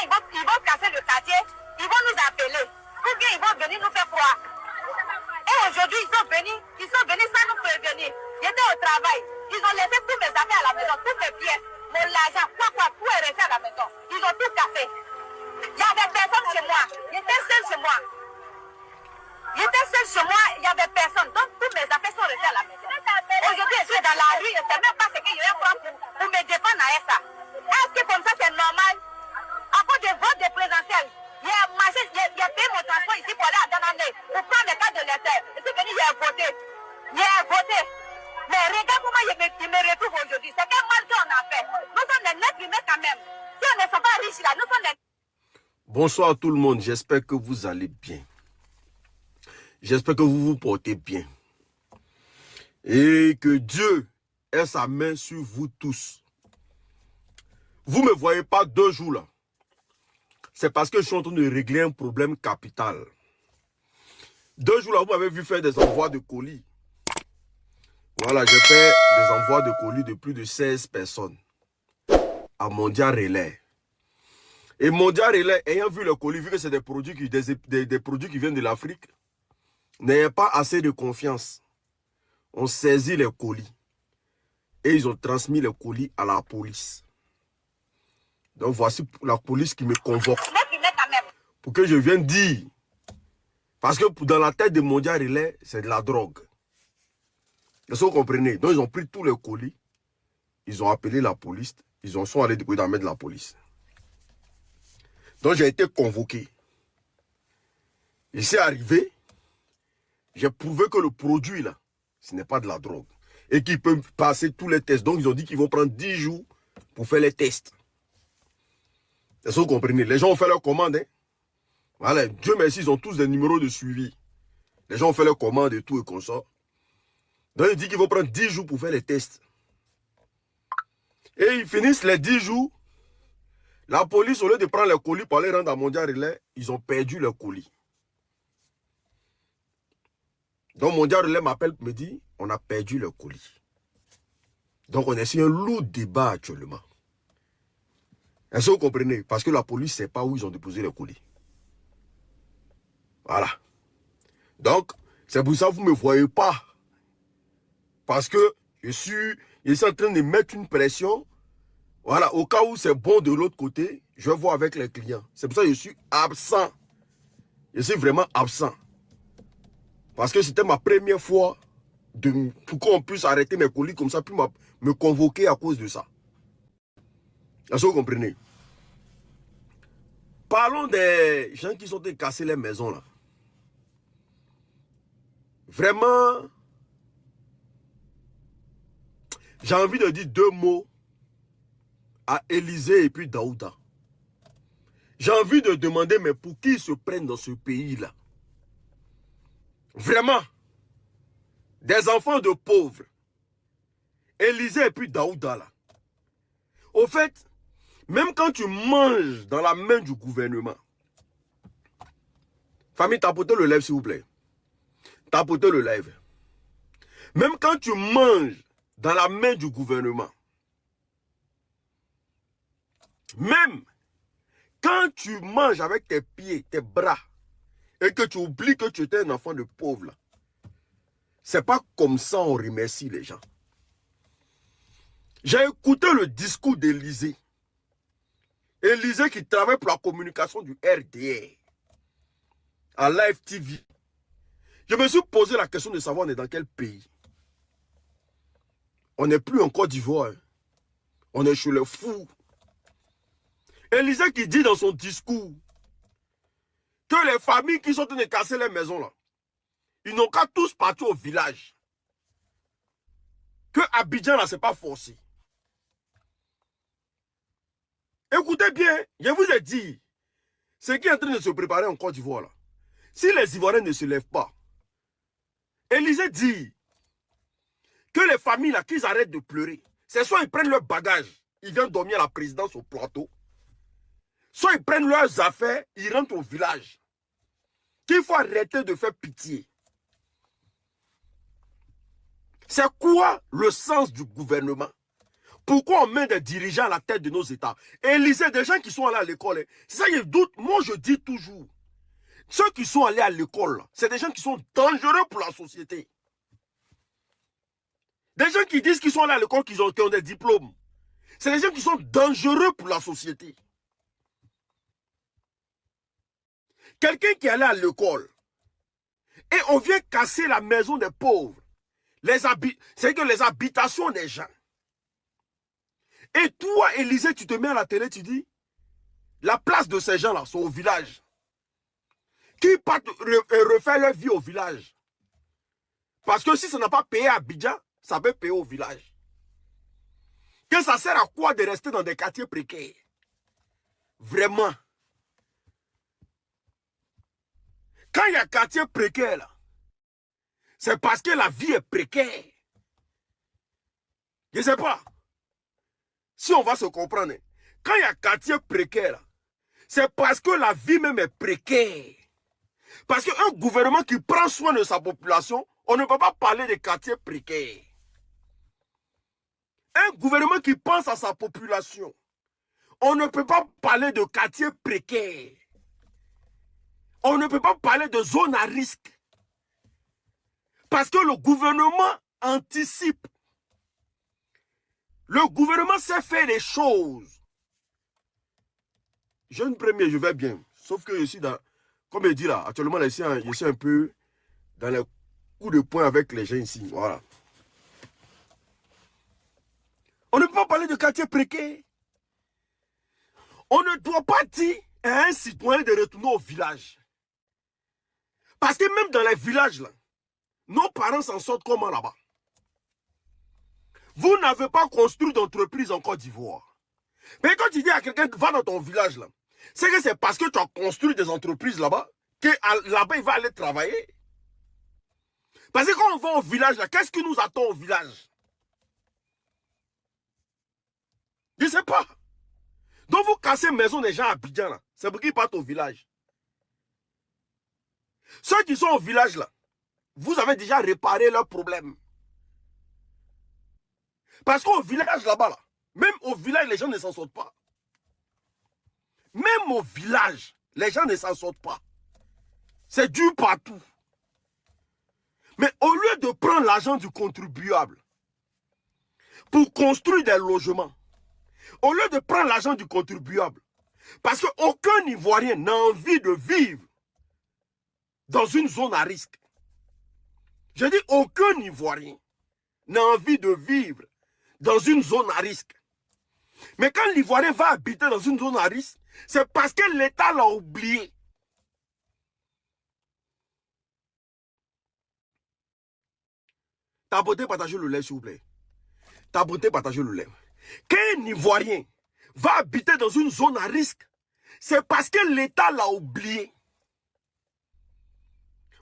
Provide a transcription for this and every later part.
ils vont casser le quartier, ils vont nous appeler. Ou bien ils vont venir nous faire croire. Et aujourd'hui, ils sont venus sans nous prévenir. J'étais au travail. Ils ont laissé tous mes affaires à la maison, toutes mes pièces, mon argent, quoi, tout est resté à la maison. Ils ont tout cassé. Il n'y avait personne chez moi. J'étais seule chez moi. Il n'y avait personne. Donc, toutes mes affaires sont restées à la maison. Aujourd'hui, je suis dans la rue, je ne sais même pas ce que je vais prendre pour me défendre à ça. Est-ce que comme ça, c'est normal? À cause des votes des présidentielles, j'ai payé mon transport ici pour aller à Danané, pour prendre les cartes de l'état. Je suis venu, j'ai voté. Mais regarde comment il me retrouve aujourd'hui. C'est quel mal qu'on a fait. Nous sommes les êtres humains quand même. Si on ne sont pas riches là, nous sommes les... Bonsoir à tout le monde, j'espère que vous allez bien. J'espère que vous vous portez bien. Et que Dieu ait sa main sur vous tous. Vous ne me voyez pas 2 jours là. C'est parce que je suis en train de régler un problème capital. 2 jours là, vous m'avez vu faire des envois de colis. Voilà, j'ai fait des envois de colis de plus de 16 personnes à Mondial Relais. Et Mondial Relais, ayant vu le colis, vu que c'est des produits qui viennent de l'Afrique, n'ayant pas assez de confiance, on saisit les colis. Et ils ont transmis les colis à la police. Donc voici la police qui me convoque. Pour que je vienne dire. Parce que dans la tête de Mondial Relais, c'est de la drogue. Est-ce que vous comprenez? Donc ils ont pris tous les colis. Ils ont appelé la police. Ils sont allés déposer dans la main de la police. Donc j'ai été convoqué. Il s'est arrivé. J'ai prouvé que le produit là, ce n'est pas de la drogue. Et qu'ils peuvent passer tous les tests. Donc ils ont dit qu'ils vont prendre 10 jours pour faire les tests. Est-ce que vous comprenez? Les gens ont fait leur commande. Hein? Voilà, Dieu merci, ils ont tous des numéros de suivi. Les gens ont fait leur commande et tout et comme ça. Donc ils disent qu'ils vont prendre 10 jours pour faire les tests. Et ils finissent les 10 jours. La police, au lieu de prendre les colis pour aller rendre à Mondial Relais, ils ont perdu les colis. Donc Mondial Relais m'appelle et me dit, on a perdu le colis. Donc on est sur un lourd débat actuellement. Est-ce que vous comprenez? Parce que la police ne sait pas où ils ont déposé les colis. Voilà. Donc, c'est pour ça que vous ne me voyez pas. Parce que je suis en train de mettre une pression. Voilà, au cas où c'est bon de l'autre côté, je vais voir avec les clients. C'est pour ça que je suis absent. Je suis vraiment absent. Parce que c'était ma première fois pour qu'on puisse arrêter mes colis comme ça, puis me convoquer à cause de ça. Est-ce que vous comprenez? Parlons des gens qui sont en train de casser les maisons là. Vraiment, j'ai envie de dire 2 mots à Élysée et puis Daouda. J'ai envie de demander, mais pour qui ils se prennent dans ce pays-là? Vraiment, des enfants de pauvres, Élysée et puis Daouda là. Au fait, même quand tu manges dans la main du gouvernement, famille, tapotez le live s'il vous plaît. Tapotez le live. Même quand tu manges dans la main du gouvernement, même quand tu manges avec tes pieds, tes bras, et que tu oublies que tu étais un enfant de pauvre, c'est pas comme ça on remercie les gens. J'ai écouté le discours d'Élysée. Élysée qui travaille pour la communication du RDR à Live TV. Je me suis posé la question de savoir on est dans quel pays. On n'est plus en Côte d'Ivoire. On est chez les fous. Élysée qui dit dans son discours que les familles qui sont en train de casser les maisons là, ils n'ont qu'à tous partir au village. Que Abidjan là, c'est pas forcé. Écoutez bien, je vous ai dit, ce qui est en train de se préparer en Côte d'Ivoire là, si les Ivoiriens ne se lèvent pas, Élysée dit que les familles là, qu'ils arrêtent de pleurer. C'est soit ils prennent leurs bagages, ils viennent dormir à la présidence au plateau, soit ils prennent leurs affaires, ils rentrent au village. Qu'il faut arrêter de faire pitié. C'est quoi le sens du gouvernement? Pourquoi on met des dirigeants à la tête de nos États? Et lisez des gens qui sont allés à l'école. Hein. C'est ça, il y a doute. Moi, je dis toujours, ceux qui sont allés à l'école, c'est des gens qui sont dangereux pour la société. Des gens qui disent qu'ils sont allés à l'école, qui ont des diplômes. C'est des gens qui sont dangereux pour la société. Quelqu'un qui est allé à l'école et on vient casser la maison des pauvres, c'est que les habitations des gens. Et toi, Élisée, tu te mets à la télé, tu dis, la place de ces gens-là sont au village. Qui partent refaire leur vie au village. Parce que si ça n'a pas payé à Abidjan, ça peut payer au village. Que ça sert à quoi de rester dans des quartiers précaires? Vraiment. Quand il y a quartier précaire, là, c'est parce que la vie est précaire. Je ne sais pas. Si on va se comprendre, quand il y a quartier précaire, c'est parce que la vie même est précaire. Parce qu'un gouvernement qui prend soin de sa population, on ne peut pas parler de quartier précaire. Un gouvernement qui pense à sa population, on ne peut pas parler de quartier précaire. On ne peut pas parler de zone à risque. Parce que le gouvernement anticipe. Le gouvernement sait faire des choses. Jeune premier, je vais bien. Sauf que je suis dans, comme je dis là, actuellement, je suis un peu dans les coups de poing avec les gens ici. Voilà. On ne peut pas parler de quartier précaire. On ne doit pas dire à un citoyen de retourner au village. Parce que même dans les villages, là, nos parents s'en sortent comment là-bas? Vous n'avez pas construit d'entreprise en Côte d'Ivoire. Mais quand tu dis à quelqu'un, va dans ton village, là, c'est que c'est parce que tu as construit des entreprises là-bas, que là-bas, il va aller travailler. Parce que quand on va au village, là, qu'est-ce qui nous attend au village? Je ne sais pas. Donc vous cassez maison des gens à Abidjan, là, c'est pour qu'ils partent au village. Ceux qui sont au village, là, vous avez déjà réparé leurs problèmes. Parce qu'au village là-bas, là, même au village, les gens ne s'en sortent pas. Même au village, les gens ne s'en sortent pas. C'est dur partout. Mais au lieu de prendre l'argent du contribuable pour construire des logements, au lieu de prendre l'argent du contribuable, parce qu'aucun Ivoirien n'a envie de vivre dans une zone à risque. Je dis aucun Ivoirien n'a envie de vivre dans une zone à risque. Mais quand l'Ivoirien va habiter dans une zone à risque, c'est parce que l'État l'a oublié. Tapoter, partagez le lait, s'il vous plaît. Tapoter, partagez le lait. Quand un Ivoirien va habiter dans une zone à risque, c'est parce que l'État l'a oublié.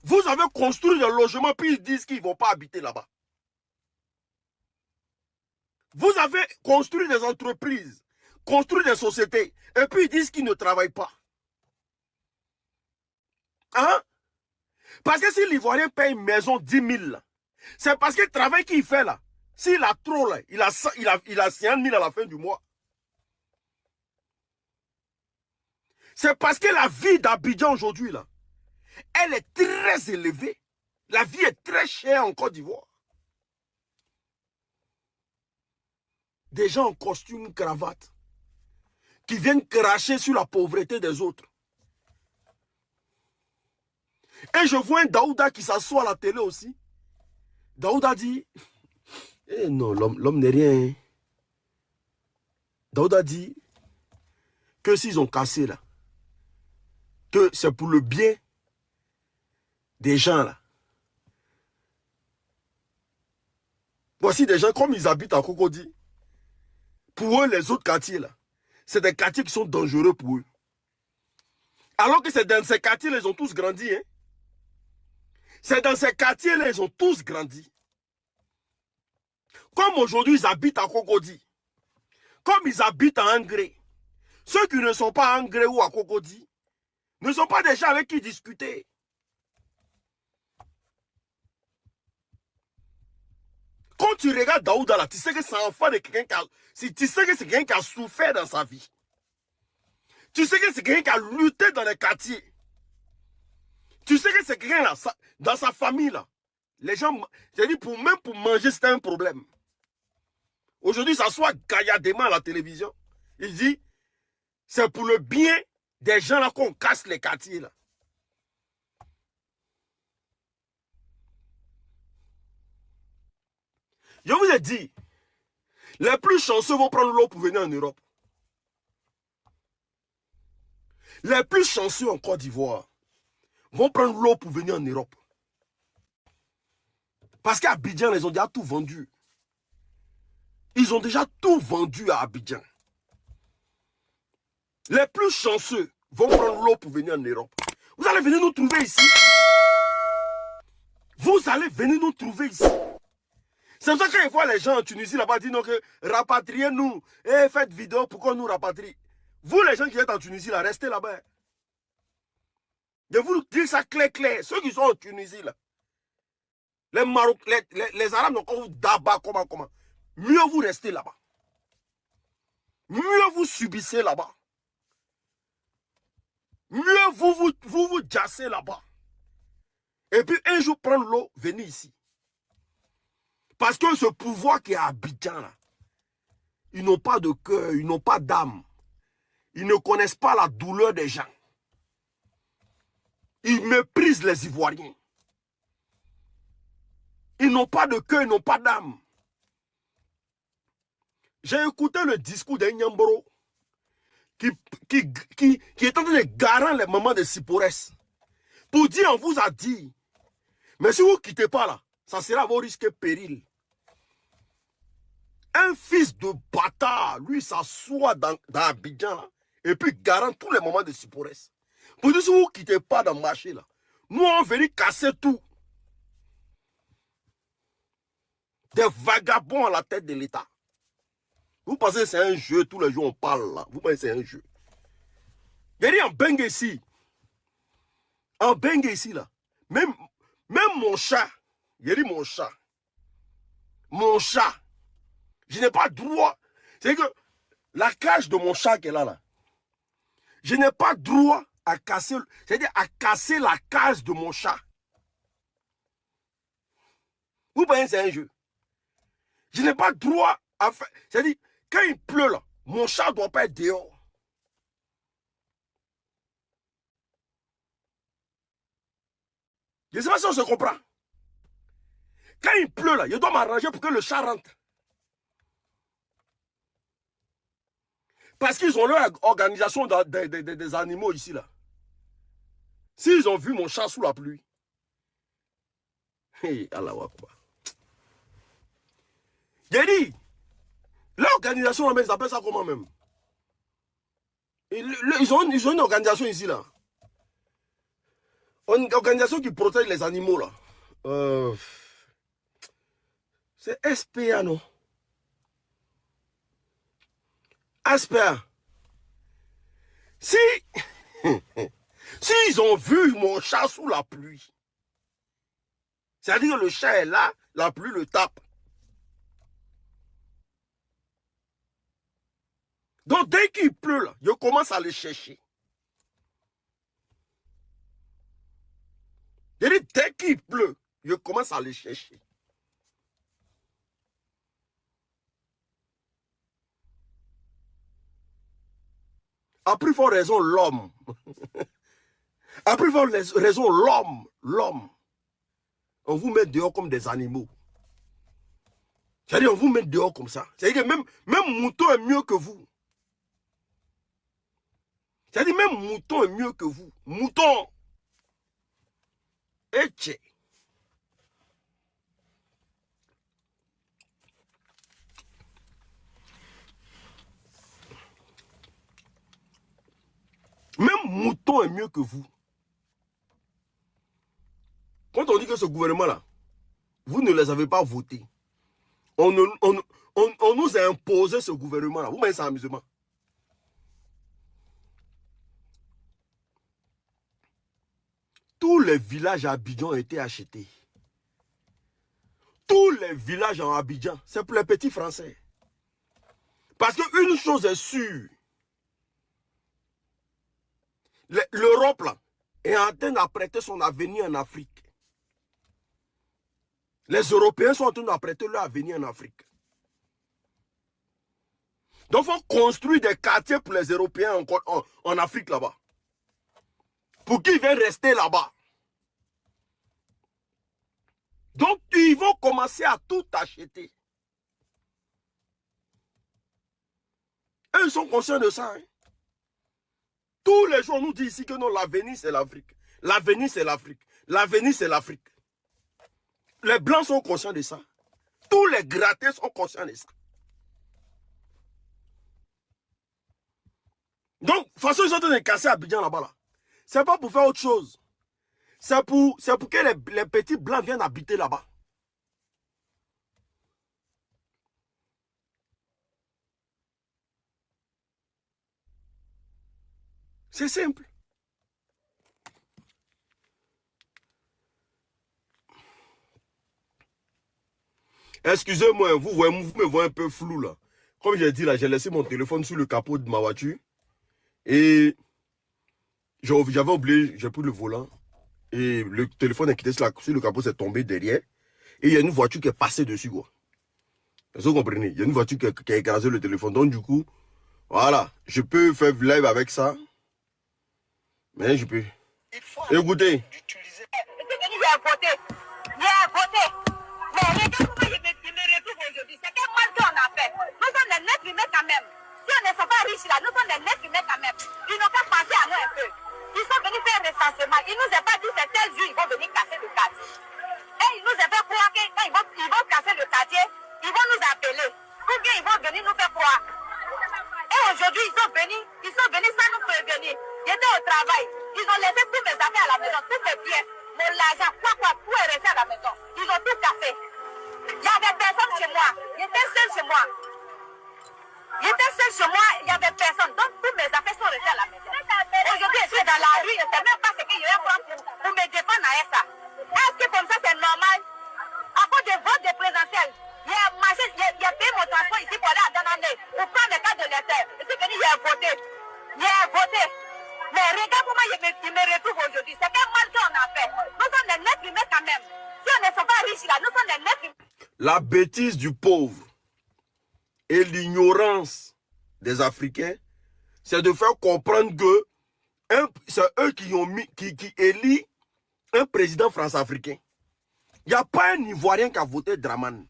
Vous avez construit des logements, puis ils disent qu'ils ne vont pas habiter là-bas. Vous avez construit des entreprises, construit des sociétés, et puis ils disent qu'ils ne travaillent pas. Hein? Parce que si l'Ivoirien paye une maison 10 000, c'est parce que le travail qu'il fait là, s'il a trop, là, il a 5 000 à la fin du mois. C'est parce que la vie d'Abidjan aujourd'hui, là, elle est très élevée. La vie est très chère en Côte d'Ivoire. Des gens en costume, cravate, qui viennent cracher sur la pauvreté des autres. Et je vois un Daouda qui s'assoit à la télé aussi. Daouda dit, eh non, l'homme n'est rien. Daouda dit que s'ils ont cassé là, que c'est pour le bien des gens là. Voici des gens comme ils habitent à Cocody. Pour eux, les autres quartiers là, c'est des quartiers qui sont dangereux pour eux. Alors que c'est dans ces quartiers là, ils ont tous grandi. Hein? C'est dans ces quartiers là, ils ont tous grandi. Comme aujourd'hui, ils habitent à Cocody. Comme ils habitent à Angré. Ceux qui ne sont pas à Angré ou à Cocody ne sont pas des gens avec qui discuter. quand tu regardes Daouda là, tu sais que c'est un enfant de quelqu'un qui a... Tu sais que c'est quelqu'un qui a souffert dans sa vie. Tu sais que c'est quelqu'un qui a lutté dans les quartiers. Tu sais que c'est quelqu'un là, dans sa famille là. Les gens, j'ai dit, même pour manger, c'était un problème. Aujourd'hui, ça soit gaillardement à la télévision. Il dit, c'est pour le bien des gens là qu'on casse les quartiers là. Je vous ai dit, les plus chanceux vont prendre l'eau pour venir en Europe. Les plus chanceux en Côte d'Ivoire vont prendre l'eau pour venir en Europe. Parce qu'à Abidjan, ils ont déjà tout vendu. Ils ont déjà tout vendu à Abidjan. Les plus chanceux vont prendre l'eau pour venir en Europe. Vous allez venir nous trouver ici. Vous allez venir nous trouver ici. C'est pour ça que quand ils voient les gens en Tunisie là-bas dire non que rapatriez-nous et faites vidéo pour qu'on nous rapatrie. Vous les gens qui êtes en Tunisie là, restez là-bas. Je vous dis ça clair. Ceux qui sont en Tunisie là, les Marocains, les Arabes n'ont pas d'abord comment. Mieux vous restez là-bas. Mieux vous subissez là-bas. Mieux vous jassez là-bas. Et puis un jour prendre l'eau, venez ici. Parce que ce pouvoir qui est à Abidjan là, ils n'ont pas de cœur, ils n'ont pas d'âme. Ils ne connaissent pas la douleur des gens. Ils méprisent les Ivoiriens. Ils n'ont pas de cœur, ils n'ont pas d'âme. J'ai écouté le discours d'un Nyamboro qui est en train de garer les mamans de Siporès. Pour dire, on vous a dit, mais si vous ne quittez pas là, ça sera vos risques et périls. Un fils de bâtard, lui, s'assoit dans Abidjan là, et puis garant tous les moments de Siporès. Pour dire, si vous ne quittez pas dans le marché là, nous on va venir casser tout. Des vagabonds à la tête de l'État. Vous pensez que c'est un jeu, tous les jours on parle là. Vous pensez que c'est un jeu. Il y a dit en Bengue ici. En Bengue ici là. Même mon chat. Il y a dit mon chat. Mon chat. Je n'ai pas droit. C'est que la cage de mon chat qui est là. Je n'ai pas droit à casser. C'est-à-dire à casser la cage de mon chat. Vous pensez que c'est un jeu. Je n'ai pas droit à faire. C'est-à-dire, quand il pleut là, mon chat ne doit pas être dehors. Je ne sais pas si on se comprend. Quand il pleut là, je dois m'arranger pour que le chat rentre. Parce qu'ils ont leur organisation des animaux ici là. S'ils ont vu mon chat sous la pluie. Hey, Allah Akbar. J'ai dit, l'organisation, ils appellent ça comment même? Ils ont une organisation ici là. Une organisation qui protège les animaux là. C'est SPA, non? SPA. Si ils ont vu mon chat sous la pluie, c'est-à-dire que le chat est là, la pluie le tape. Donc dès qu'il pleut là, je commence à le chercher. Dès qu'il pleut, je commence à le chercher. A plus forte raison l'homme. A plus forte raison l'homme. On vous met dehors comme des animaux. C'est-à-dire on vous met dehors comme ça. C'est-à-dire que même mouton est mieux que vous. C'est-à-dire même mouton est mieux que vous. Mouton. Eche. Même mouton est mieux que vous. Quand on dit que ce gouvernement-là, vous ne les avez pas votés. On nous a imposé ce gouvernement-là. Vous voyez, c'est amusement. Tous les villages à Abidjan ont été achetés. Tous les les villages en Abidjan, c'est pour les petits Français. Parce qu'une chose est sûre, l'Europe là est en train d'apprêter son avenir en Afrique. Les Européens sont en train d'apprêter leur avenir en Afrique. Donc il faut construire des quartiers pour les Européens en Afrique là-bas. Pour qu'ils viennent rester là-bas. Donc ils vont commencer à tout acheter. Eux, ils sont conscients de ça. Hein? Tous les jours, on nous dit ici que non, l'avenir, c'est l'Afrique. L'avenir, c'est l'Afrique. L'avenir, c'est l'Afrique. Les Blancs sont conscients de ça. Tous les grattés sont conscients de ça. Donc, de toute façon, ils sont en train de casser Abidjan là-bas. Là. C'est pas pour faire autre chose. C'est pour que les petits Blancs viennent habiter là-bas. C'est simple. Excusez-moi, vous me voyez un peu flou là. Comme j'ai dit là, j'ai laissé mon téléphone sur le capot de ma voiture. Et j'avais oublié, j'ai pris le volant. Et le téléphone est quitté sur le capot, c'est tombé derrière. Et il y a une voiture qui est passée dessus, quoi. Vous comprenez? Il y a une voiture qui a écrasé le téléphone. Donc du coup, voilà. Je peux faire live avec ça. Mais je peux. Écoutez. Ils n'ont pas pensé à nous un peu. Ils sont venus faire un recensement. Ils nous ont pas dit c'est tel jour ils vont venir casser le quartier. Et ils nous ont fait croire que quand ils vont casser le quartier, ils vont nous appeler. Ou bien ils vont venir nous faire croire. Et aujourd'hui, ils sont venus sans nous prévenir. J'étais au travail. Ils ont laissé tous mes affaires à la maison, toutes mes pièces, mon argent, tout est resté à la maison. Ils ont tout cassé. Il y avait personne chez moi. J'étais seul chez moi. Il y avait personne. Donc, toutes mes affaires sont restées à la maison. Aujourd'hui, je suis dans la rue. Je ne sais même pas ce qu'il y a pour me défendre à ça. Est-ce que comme ça, c'est normal? À cause de vote de présentiel, il a payé mon transport ici pour aller à Danané, pour prendre le cas de l'État. Je suis venu, il a voté. Mais regarde comment il me retrouve aujourd'hui. C'est quel mal qu'on a fait. Nous sommes des nets humains quand même. Si on ne sont pas riches là, nous sommes des nets humains. La bêtise du pauvre et l'ignorance des Africains, c'est de faire comprendre que c'est eux qui élisent un président france-africain. Il n'y a pas un Ivoirien qui a voté Dramane.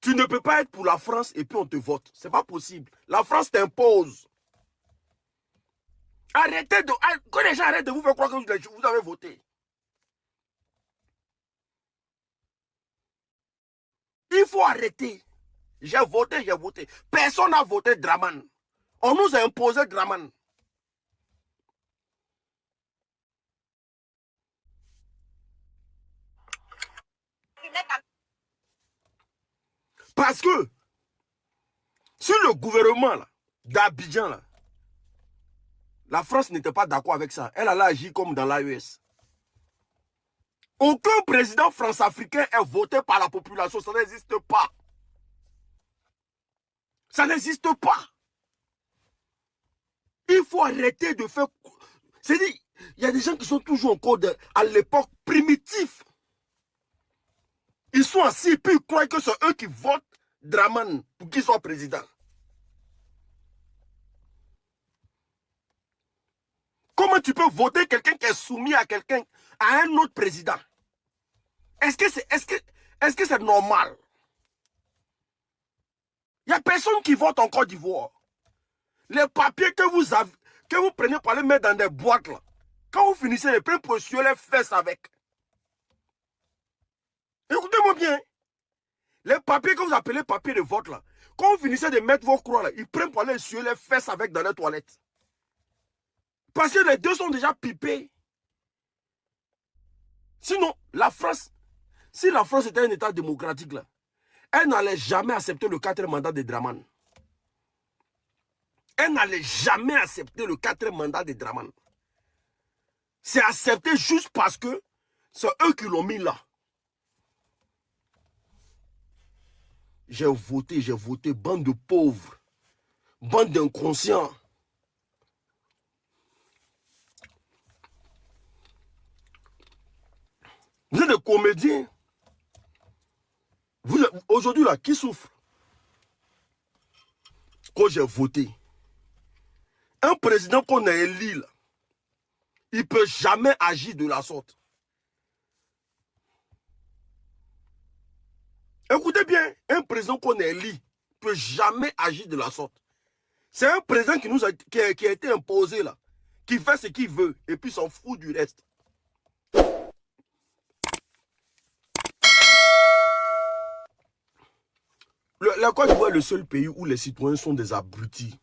Tu ne peux pas être pour la France et puis on te vote. C'est pas possible. La France t'impose. Arrêtez de... Que les gens arrêtent de vous faire croire que vous avez voté. Il faut arrêter. J'ai voté. Personne n'a voté Dramane. On nous a imposé Dramane. Parce que si le gouvernement d'Abidjan, la France n'était pas d'accord avec ça, elle allait agir comme dans l'AES. Aucun président france-africain est voté par la population, ça n'existe pas. Ça n'existe pas. Il faut arrêter de faire... C'est-à-dire, il y a des gens qui sont toujours encore à l'époque primitifs. Ils sont assis et puis ils croient que c'est eux qui votent Dramane pour qu'il soit président. Comment tu peux voter quelqu'un qui est soumis à un autre président? Est-ce que c'est normal? Il n'y a personne qui vote en Côte d'Ivoire. Les papiers que vous prenez pour les mettre dans des boîtes là, quand vous finissez les prendre pour suer les fesses avec. Écoutez-moi bien. Les papiers que vous appelez papiers de vote là, quand vous finissez de mettre vos croix là, ils prennent pour aller suer les fesses avec dans les toilettes. Parce que les deux sont déjà pipés. Sinon, la France, si la France était un état démocratique là, elle n'allait jamais accepter le 4e mandat de Dramane. Elle n'allait jamais accepter le 4e mandat de Dramane. C'est accepté juste parce que c'est eux qui l'ont mis là. j'ai voté, bande de pauvres, bande d'inconscients. Vous êtes des comédiens. Aujourd'hui, là, qui souffre? Quand j'ai voté, un président qu'on a élu, là, il ne peut jamais agir de la sorte. Écoutez bien, un président qu'on a élu ne peut jamais agir de la sorte. C'est un président qui a été imposé là, qui fait ce qu'il veut et puis s'en fout du reste. La Côte d'Ivoire est le seul pays où les citoyens sont des abrutis.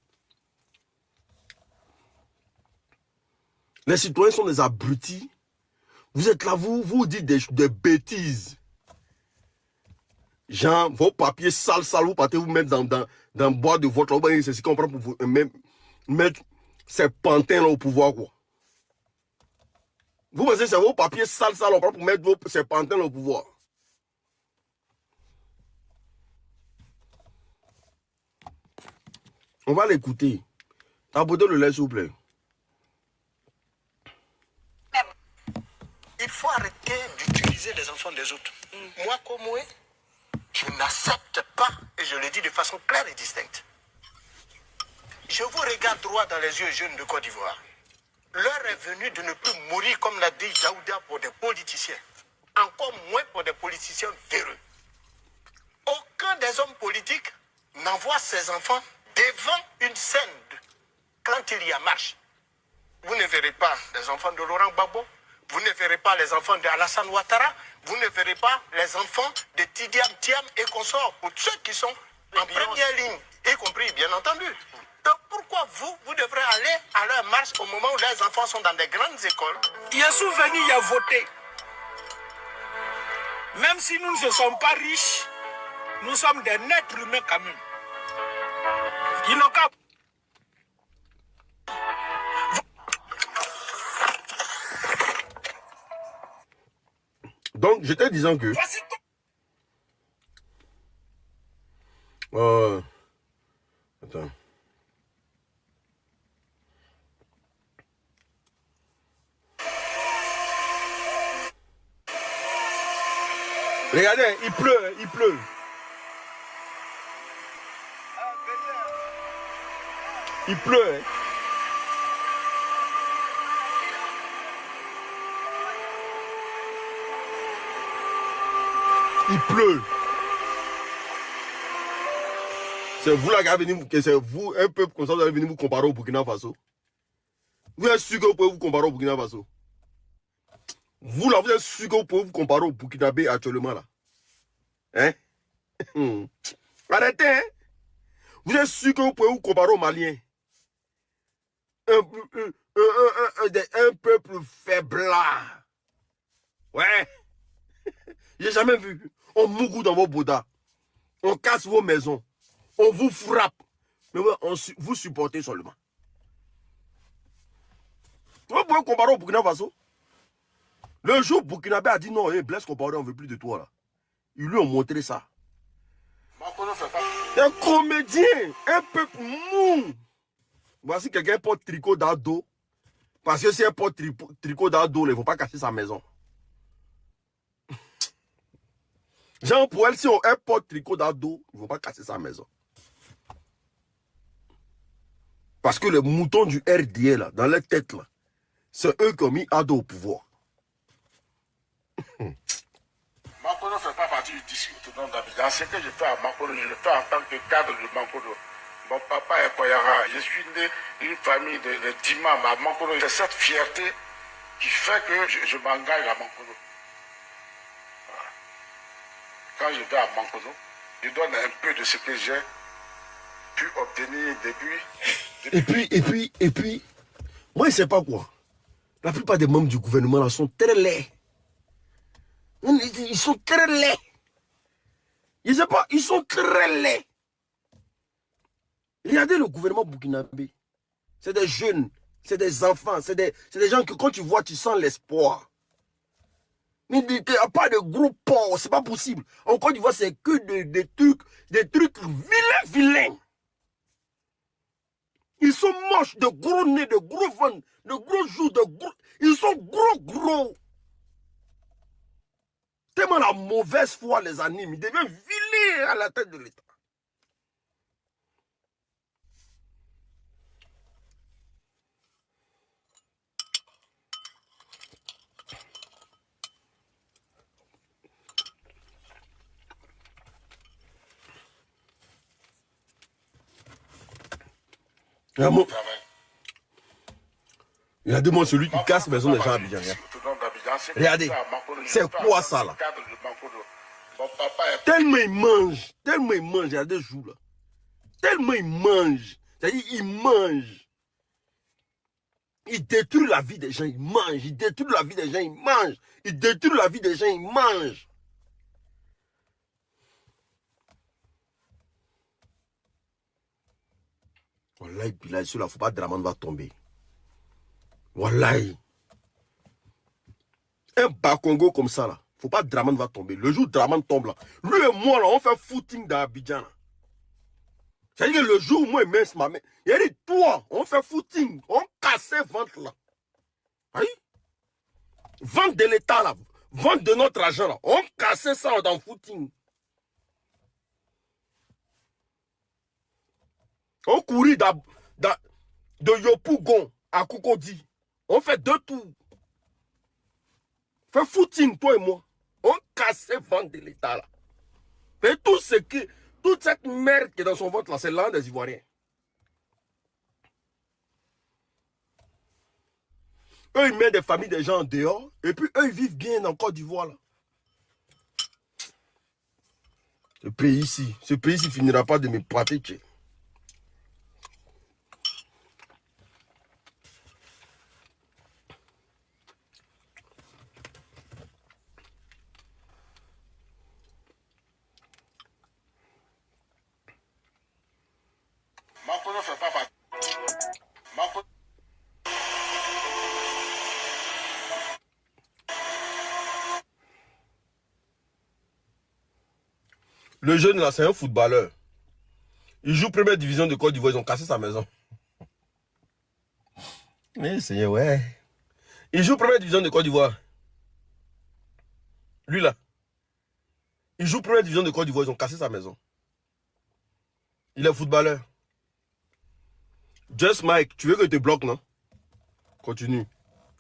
Les citoyens sont des abrutis. Vous êtes là, vous dites des bêtises. Genre, vos papiers sales, vous partez vous mettre dans le bois de votre... C'est ce qu'on prend pour vous mettre ces pantins là au pouvoir, quoi. Vous pensez que c'est vos papiers sales, on prend pour mettre ces pantins là au pouvoir. On va l'écouter. Tapotez le lait, s'il vous plaît. Il faut arrêter d'utiliser les enfants des autres. Moi, comme moi, je n'accepte pas, et je le dis de façon claire et distincte. Je vous regarde droit dans les yeux, jeunes de Côte d'Ivoire. L'heure est venue de ne plus mourir, comme l'a dit Daouda, pour des politiciens. Encore moins pour des politiciens véreux. Aucun des hommes politiques n'envoie ses enfants devant une scène quand il y a marche. Vous ne verrez pas les enfants de Laurent Gbagbo, vous ne verrez pas les enfants de Alassane Ouattara, vous ne verrez pas les enfants de Tidiane Thiam et consorts, pour ceux qui sont en première ligne, y compris bien entendu. Donc pourquoi vous devrez aller à leur marche au moment où les enfants sont dans des grandes écoles? Il y a souvenu, il y a voté. Même si nous ne sommes pas riches, nous sommes des êtres humains quand même. Ils n'ont qu'à... Donc, j'étais disant que... Attends. Regardez, il pleut, il pleut. Il pleut. Hein. Il pleut. C'est vous là qui avez venu, c'est vous, un peuple comme ça, vous allez venir vous comparer au Burkina Faso. Vous êtes sûr que vous pouvez vous comparer au Burkina Faso? Vous là, vous êtes sûr que vous pouvez vous comparer au Burkinabé actuellement là? Hein? Arrêtez, hein? Vous êtes sûr que vous pouvez vous comparer aux Maliens? Un peuple faiblard. Ouais. J'ai jamais vu. On mourou dans vos bodas. On casse vos maisons. On vous frappe. Mais vous supportez seulement. Vous pouvez comparer au Burkina Faso? Le jour Burkinabé a dit non, hey, Blaise Compaoré, on ne veut plus de toi là. Ils lui ont montré ça. Un comédien, un peuple mou. Voici quelqu'un porte tricot dans le dos. Parce que si elle porte tricot dans le dos, il ne faut pas casser sa maison. Jean Paul, si on porte tricot dans le dos, il ne faut pas casser sa maison. Parce que les moutons du RDA, là, dans leur tête, là, c'est eux qui ont mis Ado au pouvoir. Makono ne fait pas partie du discours autonome d'Abidjan. Ce que je fais à Makono, je le fais en tant que cadre de Makono. Mon papa est Koyara. Je suis né d'une famille de d'imams à Makono. C'est cette fierté qui fait que je m'engage à Makono. Voilà. Quand je vais à Makono, je donne un peu de ce que j'ai pu obtenir depuis. Et puis, moi, je ne sais pas quoi. La plupart des membres du gouvernement là sont très laids. Ils sont très laids. Je ne sais pas, ils sont très laids. Regardez le gouvernement burkinabé. C'est des jeunes, c'est des enfants, c'est des gens que quand tu vois, tu sens l'espoir. Il n'y a pas de gros porcs, c'est pas possible. En Côte d'Ivoire, c'est que des trucs vilains. Ils sont moches, de gros nez, de gros ventres, de gros joues, ils sont gros. Tellement la mauvaise foi les anime, ils deviennent vilains à la tête de l'État. Il y a deux mots, celui qui casse maison des gens à Abidjan. Regardez, c'est quoi ça là? Tellement il mange, il y a des jours là. Tellement il mange, c'est-à-dire il mange. Il détruit la vie des gens, il mange. Il détruit la vie des gens, il mange. Il détruit la vie des gens, il mange. Wallahi, Bilal, sur la faut pas Draman va tomber. Wallahi. Un Bakongo comme ça là, faut pas Draman va tomber. Le jour où Draman tombe là, lui et moi là, on fait footing dans Abidjan là. C'est-à-dire que le jour où moi et mince ma mère, il a dit toi, on fait footing, on cassait vente là. Aïe. Vente de l'État là, vente de notre argent là, on cassait ça dans footing. On courit de Yopougon à Koukoudi. On fait 2 tours. Fait footing, toi et moi. On cassait vente de l'État là. Et toute cette merde qui est dans son ventre là, c'est l'un des Ivoiriens. Eux, ils mettent des familles des gens en dehors. Et puis eux, ils vivent bien en Côte d'Ivoire là. Ce pays-ci finira pas de me pratiquer. Le jeune là, c'est un footballeur. Il joue première division de Côte d'Ivoire, ils ont cassé sa maison. Oui, c'est ouais. Il joue première division de Côte d'Ivoire. Lui là. Il joue première division de Côte d'Ivoire, ils ont cassé sa maison. Il est footballeur. Just Mike, tu veux que je te bloque, non? Continue.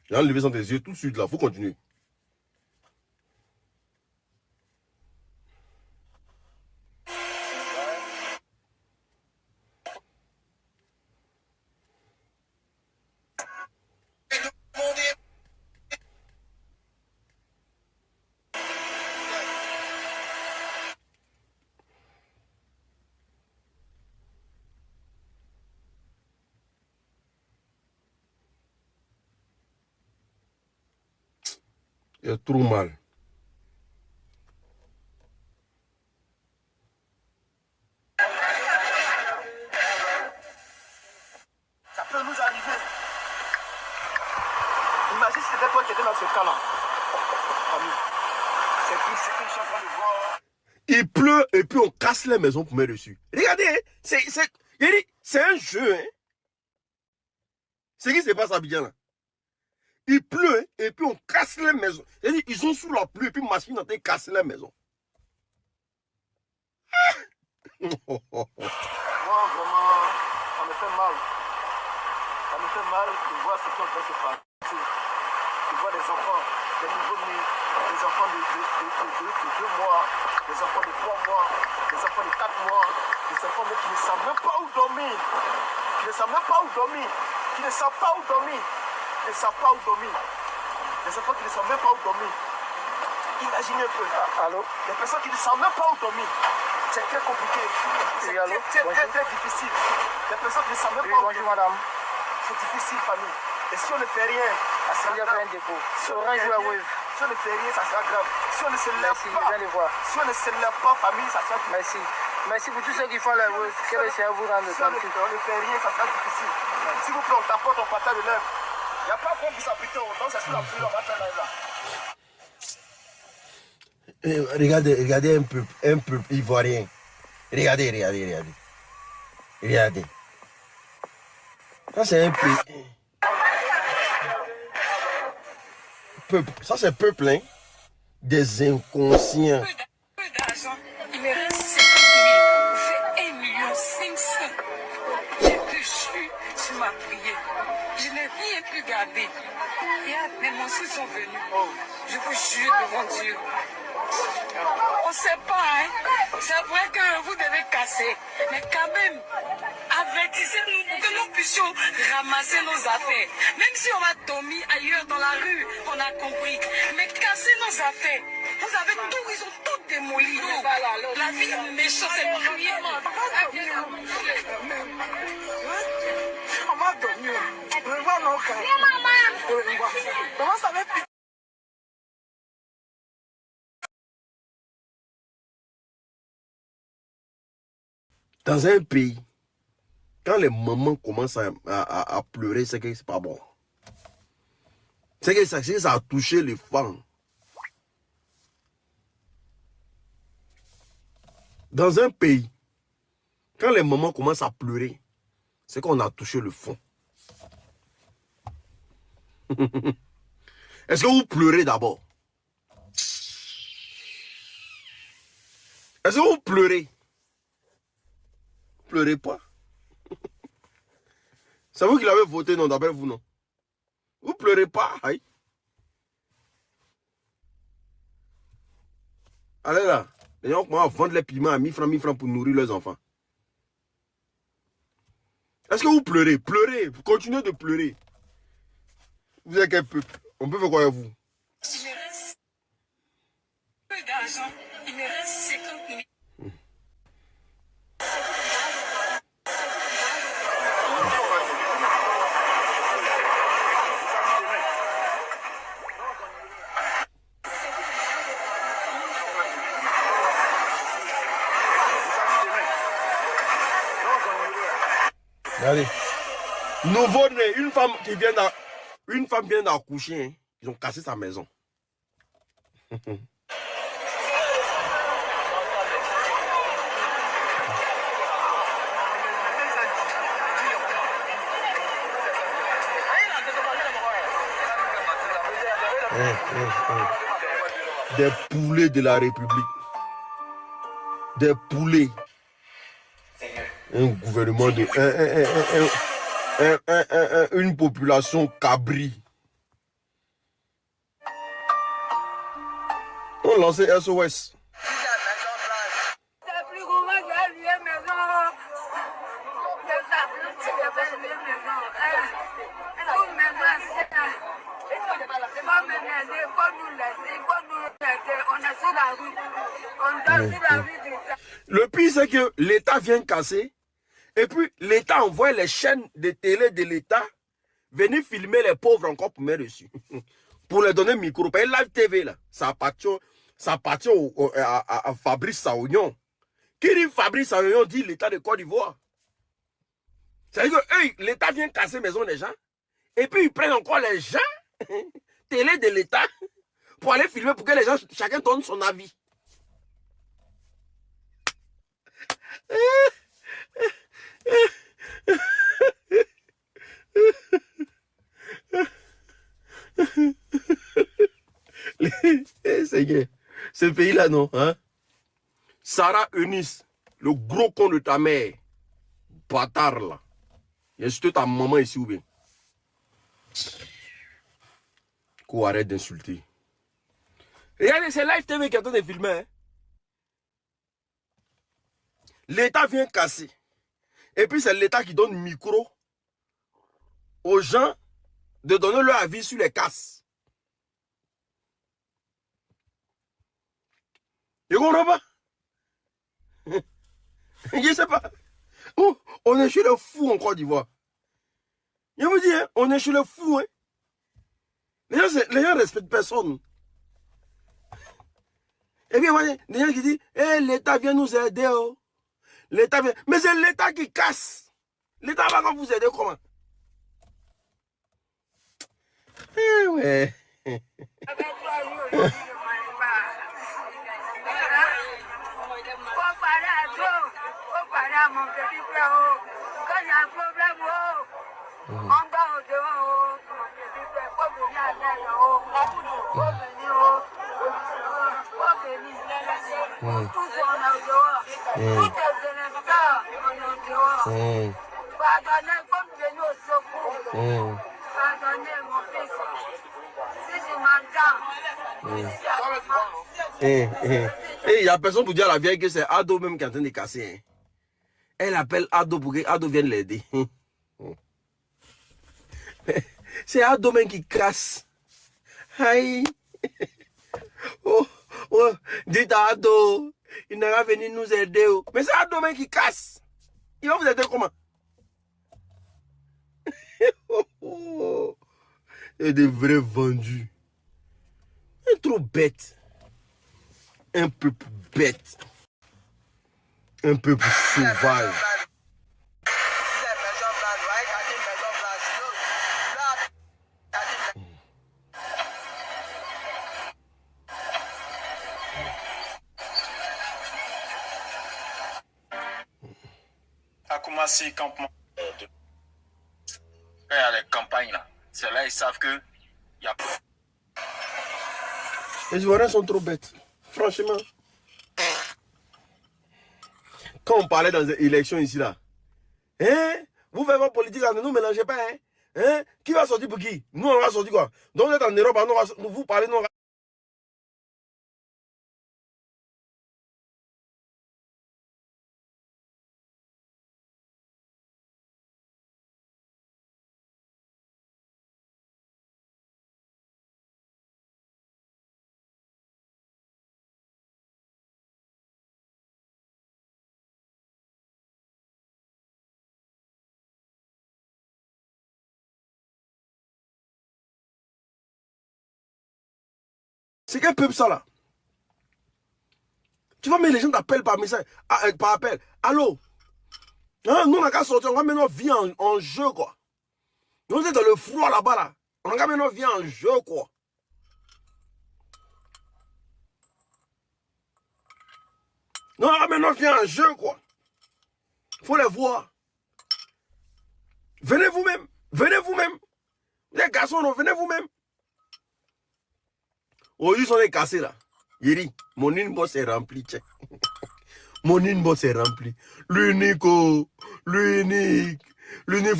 J'ai enlevé sans tes yeux tout de suite là, faut continuer. Il est trop mal. Ça peut nous arriver. Imagine si c'était toi qui étais dans ce cas-là. C'est tout ce que je suis en train de voir. Il pleut et puis on casse les maisons pour mettre dessus. Regardez, c'est un jeu. Hein? C'est ce qui se passe à Abidjan là. Il pleut et puis on casse les maisons. Ils sont sous la pluie et puis machine en train de casser les maisons. Moi, vraiment, ça me fait mal. Ça me fait mal de voir ce qui est en train de se passer. De voir des enfants, des nouveaux-nés, des enfants de 2 mois, des enfants de 3 mois, des enfants de 4 mois, des enfants qui ne savent même pas où dormir. Qui ne savent même pas où dormir. Qui ne savent pas où dormir. Qui ne savent pas où dormir. Des enfants qui ne savent même pas où dormir. Imaginez un peu. Allô? Des personnes qui ne savent même pas où dormir. C'est très compliqué. C'est très difficile. Des personnes qui ne savent même pas où dormir. Bonjour madame. C'est difficile, famille. Et si on ne fait rien, ça sera grave. Si on ne fait rien, ça sera grave. Si on ne se lève pas, si on ne se lève pas, famille, ça sera difficile. Merci pour tous ceux qui font la rose. Quel est à vous rendre tranquille. Si on ne fait rien, ça sera difficile. S'il vous plaît, on t'apporte, on partage de l'œuvre. Il n'y a pas bon pour s'appliquer au temps, c'est sur la pluie, on va faire là. Regardez un peuple ivoirien. Regardez. Ça, c'est un pays. Peuple. Ça, c'est peuple, hein. Des inconscients. Peu d'argent, il me reste 50 000 pour faire 1 500 000. J'ai péché sur ma prière. Je n'ai rien pu garder. Et mes monstres sont venus. Je vous jure devant Dieu. On ne sait pas, hein. C'est vrai que vous devez casser. Mais quand même, avertissez-nous pour que nous puissions ramasser nos affaires. Même si on va dormir ailleurs dans la rue, on a compris. Mais casser nos affaires. Vous avez tout, ils ont tout démoli. La vie est méchante, c'est cruel. On va dormir. Comment ça va être? Dans un pays, quand les mamans commencent à pleurer, c'est que c'est pas bon. C'est que ça a touché les femmes. Dans un pays, quand les mamans commencent à pleurer, c'est qu'on a touché le fond. Est-ce que vous pleurez d'abord? Est-ce que vous pleurez? Pleurez pas. C'est vous qui l'avez voté, non, d'après vous, non? Vous pleurez pas, aïe. Allez là, les gens commencent à vendre les piments à 1000 francs pour nourrir leurs enfants. Est-ce que vous pleurez? Pleurez, continuez de pleurer. Vous êtes quel peuple? On peut faire quoi avec vous? Il me reste peu d'argent, il me reste 50 000. Regardez. Nouveau-né, une femme vient d'accoucher, hein. Ils ont cassé sa maison. Des poulets de la République. Des poulets. Un gouvernement de... une population cabri. On lançait SOS. C'est plus comment j'ai loué maison. Le pire, c'est que l'État vient casser. Et puis, l'État envoie les chaînes de télé de l'État venir filmer les pauvres encore pour mettre dessus. Pour leur donner micro. Par Live TV, là, ça appartient à Fabrice Saounion. Qui dit Fabrice Saounion dit l'État de Côte d'Ivoire. C'est-à-dire que l'État vient casser maison des gens. Et puis, ils prennent encore les gens, télé de l'État, pour aller filmer pour que les gens, chacun donne son avis. Ce pays-là, non, hein? Sarah Eunice, le gros con de ta mère, bâtard là. Il y a juste ta maman ici ou bien? Qu'on arrête d'insulter. Regardez, c'est Live TV qui est en train de filmer. Hein? L'État vient casser. Et puis c'est l'État qui donne micro aux gens de donner leur avis sur les casses. Je comprends pas. Je sais pas. Oh, on est chez les fous en Côte d'Ivoire. Je vous dis, hein, on est chez les fous. Hein. Les gens respectent personne. Et puis, voyez, les gens qui disent, hey, l'État vient nous aider. Oh. L'État vient. Mais c'est l'État qui casse. L'État va vous aider comment? Eh ouais. à mon petit frère, quand il y a un problème, on va au devant, mon petit frère, faut venir à l'aide, faut venir, tous on est au dehors, toutes les électeurs, on est au dehors. Pardonnez, comme venu au secours. Pardonnez, mon fils. Si tu m'entends, il n'y a personne pour dire à la vieille que c'est Ado même qui est en train de casser. Hein. Elle appelle Ado pour que Ado vienne l'aider. C'est Ado même qui casse. Aïe. Oh, oh, dites à Ado, il n'a pas venu nous aider. Mais c'est Ado même qui casse. Il va vous aider comment? Et des vrais vendus. Un trop bête. Un peuple bête. Un peuple sauvage. A commencé campement. Quand il y a les campagnes là, c'est là ils savent que il y a. Les Ivoiriens sont trop bêtes. Franchement. Quand on parlait dans les élections ici là, hein? Vous faites votre politique, ne nous mélangez pas, hein? Hein? Qui va sortir pour qui? Nous on va sortir quoi? Donc vous êtes en Europe, nous vous parlez, nous. C'est quel peuple ça là? Tu vois, mais les gens t'appellent par message, par appel. Allô? Hein? Nous on n'a qu'à sortir, on va mettre notre vie en jeu quoi. Nous on est dans le froid là-bas là. On a qu'à mettre notre vie en jeu quoi. Nous on a qu'à mettre notre vie en jeu quoi. Faut les voir. Venez vous-même. Venez vous-même. Les garçons, non, venez vous-même. Aujourd'hui, ils sont les cassés là. Yeri, mon inbox est rempli. Mon inbox est rempli. L'unique, l'unique. L'unique,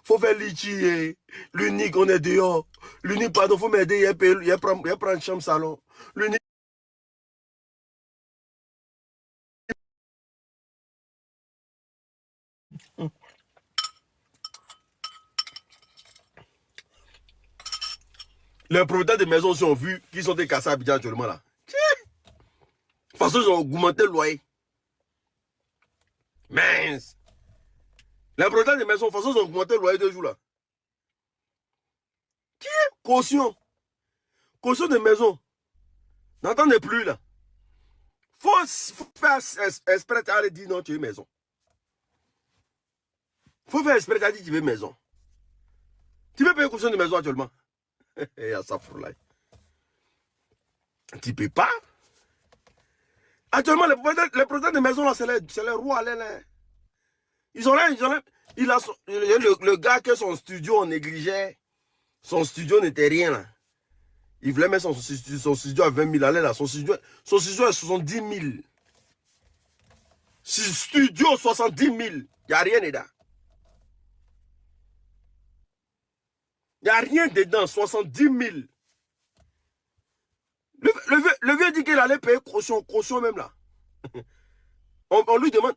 faut faire litchi. L'unique, on est dehors. L'unique, pardon, faut m'aider. Il prend une chambre salon. L'unique. Les propriétaires de maisons aussi ont vu qu'ils sont des cassés à Abidjan actuellement là. De toute façon, ils ont augmenté le loyer. Mince. Les propriétaires de maisons, de toute façon, ils ont augmenté le loyer 2 jours là. Qui est caution? Caution de maison. N'entendez plus là. Faut faire esprit à dire non, tu veux maison. Faut faire esprit à dire tu veux maison. Tu veux payer caution de maison actuellement? Et à ça pour là. Tu peux pas. Actuellement, les propriétaires de maison là, c'est les rois là. Ils ont là, le gars que son studio on négligeait. Son studio n'était rien là. Il voulait mettre son studio à 20 000 allez là. Son studio est 70 000. Studio 70 000. Il n'y a rien dedans. Il n'y a rien dedans. 70 000. Le vieux dit qu'il allait payer caution même là. On lui demande.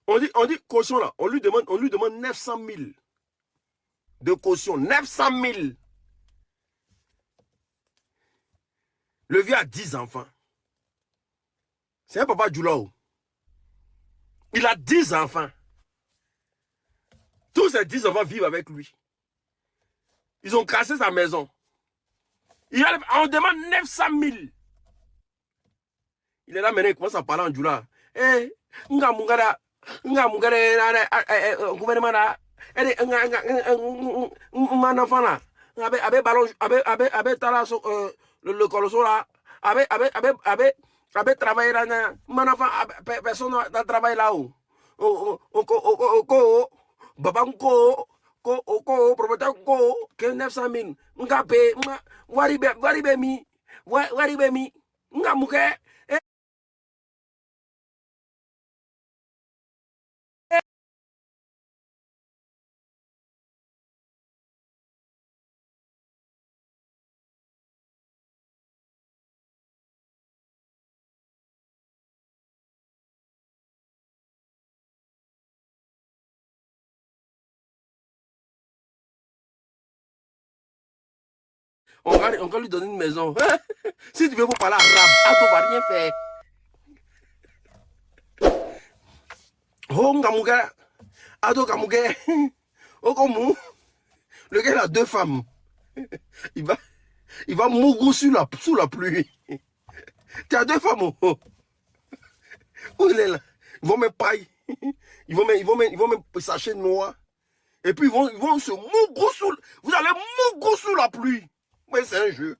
On dit caution là. On lui demande 900 000 de caution. 900 000. Le vieux a 10 enfants. C'est un papa Djoulao. Il a 10 enfants. Tous ces 10 enfants vivent avec lui. Ils ont cassé sa maison. On demande 900 000. Il est là maintenant, il commence à parler en Djoula. Eh, gouvernement là, mon enfant là, avec ballon, avec tala le colosso là, avec Avec travailler là, mon enfant, personne n'a travaillé là-haut. Babanko, propriétaire ko, que 900 000. Ngape, waribe mi, ngamuke. On va lui donner une maison. Si tu veux vous parler arabe, Ado va rien faire. Oh, Ngamuga, Ado Ngamuga, oh, comment? Le gars il a 2 femmes. Il va mourir sous la pluie. Tu as 2 femmes. Oh. Où il est là? Ils vont mettre paille. Ils vont mettre sachet noir. Et puis ils vont se mourir sous. Vous allez mourir sous la pluie. Mais c'est un jeu.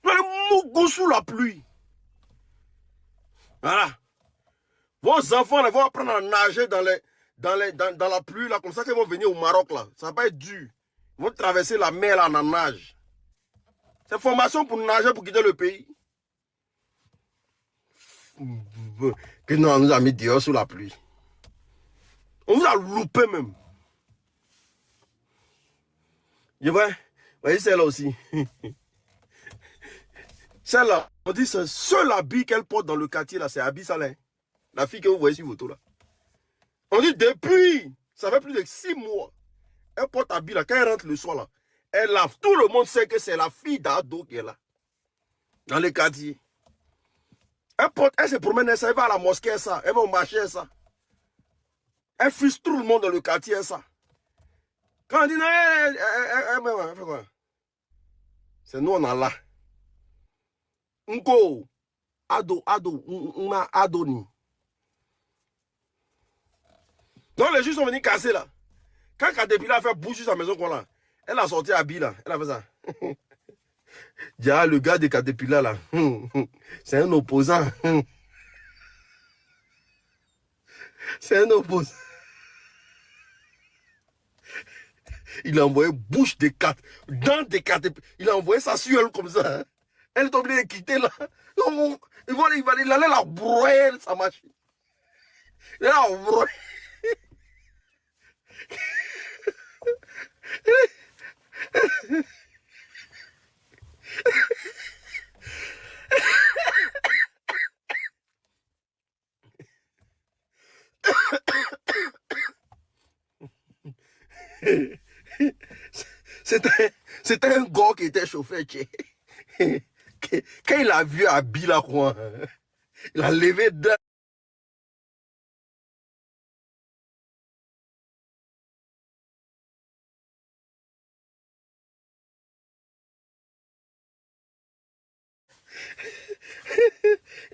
Vous allez mourir sous la pluie. Voilà. Vos enfants là, vont apprendre à nager dans la pluie, là, comme ça qu'ils vont venir au Maroc, là. Ça va pas être dur. Ils vont traverser la mer, là, en nage. C'est formation pour nager, pour quitter le pays. Que non, on nous a mis dehors sous la pluie. On vous a loupé même. Je vois, voyez celle-là aussi. Celle-là, on dit c'est seul habit qu'elle porte dans le quartier, là, c'est habit salin. La fille que vous voyez sur photo, là. On dit depuis, ça fait plus de 6 mois. Elle porte habit, là, quand elle rentre le soir, là, elle lave. Tout le monde sait que c'est la fille d'Ado qui est là. Dans le quartier. Elle se promène, elle va à la mosquée, ça. Elle va au marché, ça. Elle fuse tout le monde dans le quartier, ça. Quand on dit, elle fait quoi? C'est nous, on a là. Nko, Adoni. Donc les juges sont venus casser là. Quand Caterpillar a fait bouger sa maison, là, elle a sorti habit là. Elle a fait ça. Déjà, le gars de Caterpillar là, c'est un opposant. C'est un opposant. Il a envoyé bouche de cat, dents de Caterpillar. Il a envoyé ça sur elle comme ça. Elle est obligée de quitter là. Non, il allait la broyer sa machine. Il allait la broyer. C'était un gars qui était chauffeur. Quand il a vu Abi là, il a levé dedans.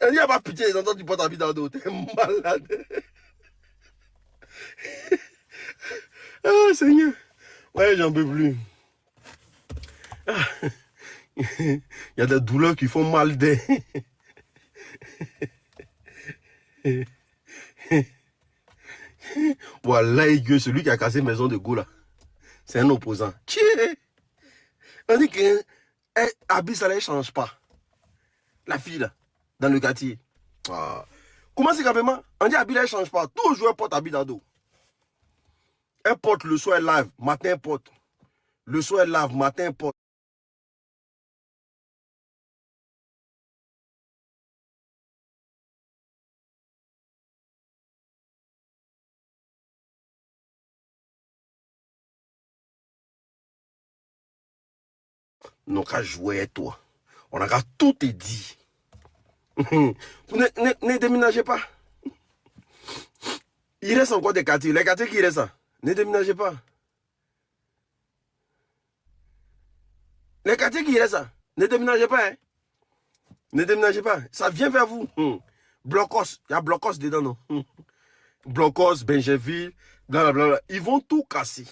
Il n'y a pas pitié, les enfants du porte Abi dans l'eau. T'es malade. Ah, Seigneur. Ouais, j'en peux plus. Ah. Il y a des douleurs qui font mal des. Voilà, celui qui a cassé Maison de Goula, c'est un opposant. On dit que Abi, ça ne change pas. La fille là, dans le quartier. Ah. Comment c'est carrément? On dit Abi, elle ne change pas. Toujours elle porte Abi dans le dos. Elle porte le soir, elle lave, matin, elle porte. Le soir, elle lave, matin, elle porte. On a joué toi. On a tout te dit. Ne déménagez pas. Il reste encore des quartiers. Les quartiers qui restent ça. Ne déménagez pas. Les quartiers qui restent ça. Ne déménagez pas. Hein. Ne déménagez pas. Ça vient vers vous. Blocos. Il y a Blocos dedans, non? Blocos, Benjeville, blablabla. Ils vont tout casser.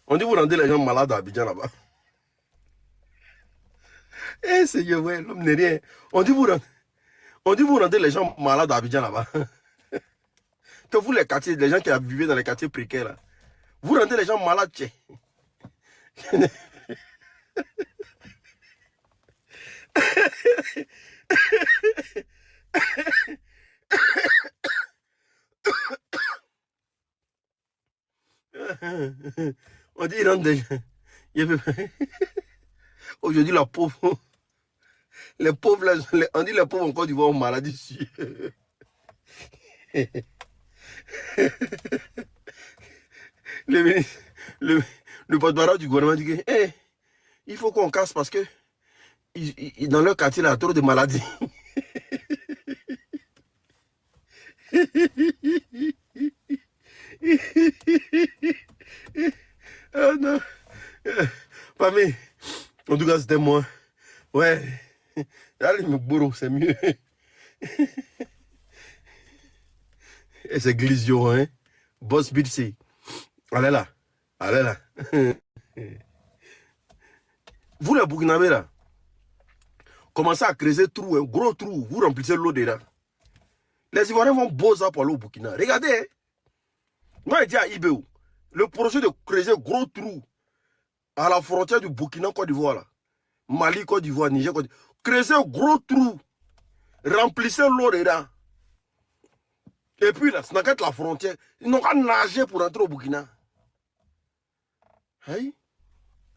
On dit vous rendez les gens malades à Abidjan là-bas. Eh Seigneur, ouais, l'homme n'est rien. On dit vous rendez les gens malades à Abidjan là-bas. Que vous les quartiers, les gens qui vivent dans les quartiers précaires là. Vous rendez les gens malades, tchè. On dit, il rentre des gens. Aujourd'hui, la pauvre. Les pauvres, on dit les pauvres encore du ont maladie ici. Le porte-parole du gouvernement dit que hey, il faut qu'on casse parce que dans leur quartier, il y a trop de maladies. Oh non. Famille, en tout cas, c'était moi. Ouais. Allez, me bourreau, c'est mieux. Et c'est Glisio, hein. Boss Bitsy. Allez là. Allez là. Vous, les Burkinabés, là, commencez à creuser trou, un gros trou. Vous remplissez l'eau dedans. Les Ivoiriens vont beaux pour aller au Burkina. Regardez, hein. Moi, je dis à Ibéou, le projet de creuser gros trou à la frontière du Burkina, Côte d'Ivoire, là. Mali, Côte d'Ivoire, Niger, Côte d'Ivoire. Creuser gros trou. Remplissez l'eau dedans. Et puis là, c'est dans la frontière. Ils n'ont qu'à nager pour entrer au Burkina. Hey.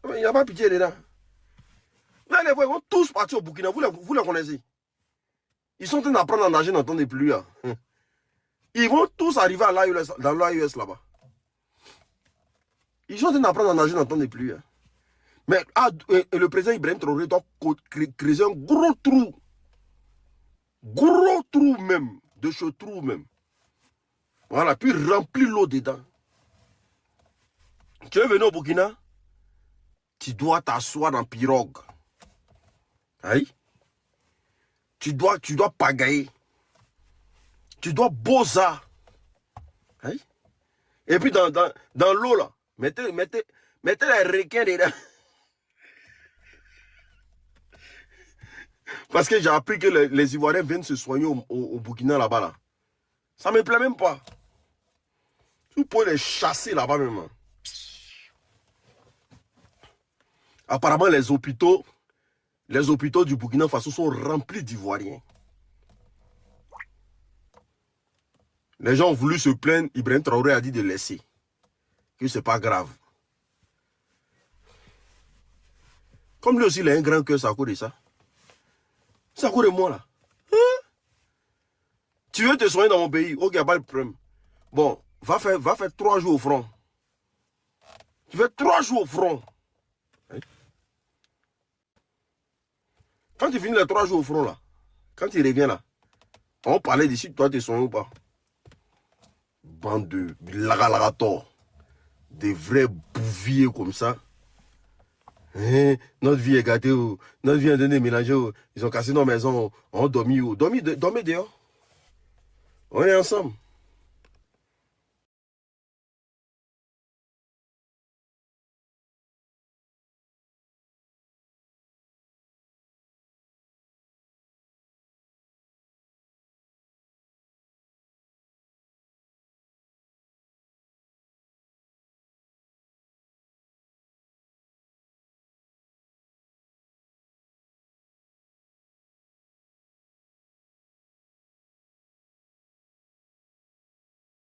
Il n'y a pas pitié dedans. Là, les voix, ils vont tous partir au Burkina. Vous les connaissez. Ils sont en train d'apprendre à nager, n'entendez plus. Hein. Ils vont tous arriver à dans l'AES là-bas. Ils sont en train d'apprendre à nager, n'entendez plus. Hein. Mais le président Ibrahim Traoré doit creuser un gros trou. Gros trou même. De ce trou même. Voilà, puis remplir l'eau dedans. Tu veux venir au Burkina? Tu dois t'asseoir dans pirogue. Aïe. Tu dois pagailler. Tu dois bosa. Aïe. Et puis dans l'eau là, mettez les requins dedans. Parce que j'ai appris que les Ivoiriens viennent se soigner au Burkina là-bas là. Ça ne me plaît même pas. Vous pouvez les chasser là-bas même. Hein. Apparemment, les hôpitaux du Burkina Faso sont remplis d'Ivoiriens. Les gens ont voulu se plaindre. Ibrahim Traoré a dit de laisser. Que c'est pas grave. Comme lui aussi, il a un grand cœur, c'est à cause de ça. C'est à cause de moi là. Hein? Tu veux te soigner dans mon pays? Ok, il n'y a pas de problème. Bon, va faire 3 jours au front. Tu fais 3 jours au front. Hein? Quand tu finis les 3 jours au front là, quand tu reviens là, on va parler d'ici, toi tu es soigné ou pas? Bande de lagators, des vrais bouviers comme ça. Hein? Notre vie est gâtée, notre vie est donnée mélangée, ils ont cassé nos maisons, on dormi où? Dormez dehors. On est ensemble.